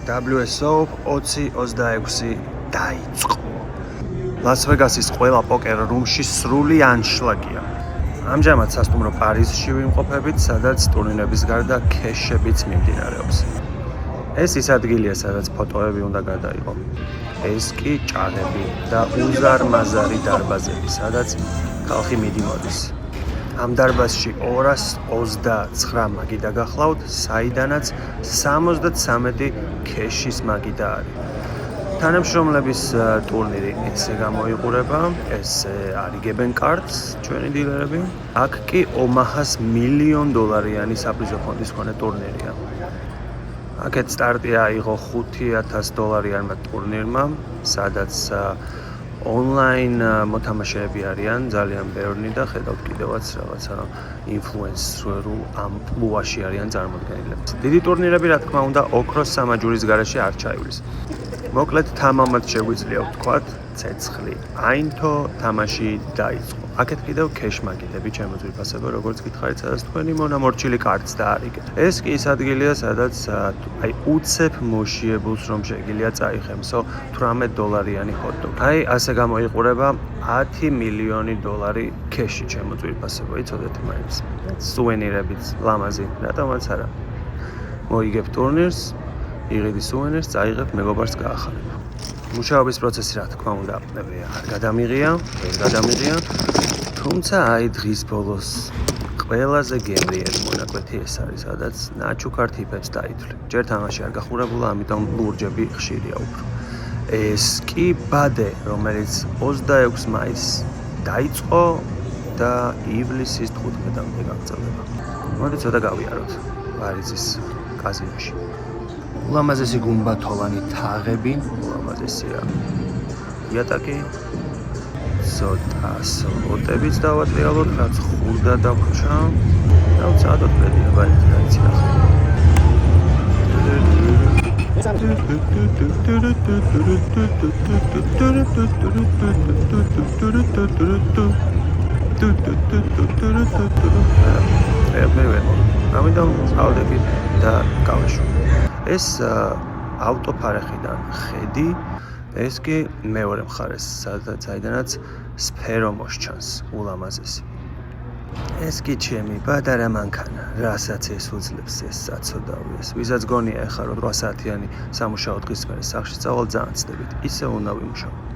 WSO 2026 დაიწყო. ლას-ვეგასის ყველა პოკერ რუმში სრული ანშლაგია. ამჟამად სასტუმრო პარიზში ვიმყოფებით, სადაც ტურნირების გარდა ქეშებიც მიმდინარეობს. ეს ის ადგილია, სადაც ფოტოები უნდა გადაიღო. ეს კი ჭაღები და უზარმაზარი დარბაზები, სადაც ხალხი მიდიმოდის. ამ დარბაზში 229 მაგიდა გახლავთ, საიდანაც 73 ქეშის მაგიდა არის. თანამშრომლების ტურნირი ესე გამოიყურება, ესე არიგებენ კარტს ჩვენი დილერები. აქ კი ომაჰას $1 მილიონი საპრიზო ფონდის მქონე ტურნირია. აქეთ სტარტი აიღო $5,000 ტურნირმა, სადაც ონლაინ მოთამაშეები არიან ძალიან ბევრი და ხედავთ კიდევაც რაღაცა ინფლუენსერულ ამპლუაში არიან წარმოდგენილები. დიდი ტურნირები, რა თქმა უნდა, ოქროს სამაჯურის გარეშე არ ჩაივლის. მოკლედ თამამად შეგვიძლია ვთქვათ, ცეცხლი აინთო, თამაში დაიწყო. აქეთ კიდევ ქეშ მაგიდები ჩემო ძვირფასებო, როგორც გითხარით, სადაც თქვენი მონამორჩილი კარტს დაარიგეთ. ეს კი ის ადგილია, სადაც უცებ მოშიებულს რომ შეგიძლია წაიხემსო $18 ჰოტდოგი. ასე გამოიყურება $10 მილიონი ქეში ჩემო ძვირფასებო, იცოდეთ მაინც. სუვენირებით ლამაზი, რატომაც არა. მოიგებ ტურნირს, იღიდი სუვენირს, წაიღებ მეგობარს გაახარებ. მუშაობის პროცესი, რა თქმა უნდა, არ გადამიღია, თუმცა დღის ბოლოს ყველაზე გემრიელი მონაკვეთი ეს არის, სადაც ნაჩუქარ თიფებს დაითვლი. ჯერ თამაში არ გახურებულა, ამიტომ ლურჯები ხშირია უფრო. ეს კი ბადე, რომელიც 26 მაისს დაიწყო და ივლისის 15-მდე გაგრძელდება. მოდი ცოტა გავიაროთ პარიზის კაზინოში. ულამაზესი გუმბათოვანი თაღები, ულამაზესია იატაკი, ცოტა სლოტებიც დავატრიალოთ, რაც ხურდა დაგვჭა. დავწადოთ პედია ერთი ახლა. ამიტომ წავდები და გავეშვი. ეს ავტოფარეხიდან ხედი, ეს კი მეორე მხარეს, საიდანაც სფერო მოსჩანს, ულამაზესი. ეს კი ჩემი პატარა მანქანა, რასაც ეს უძლებს, ეს საცოდავი ეს. ვისაც გონია ეხლა რომ 8 საათიანი სამუშაო დღის მერე სახლში წავალ, ძალიან ცდებით, ისე უნდა ვიმუშაო.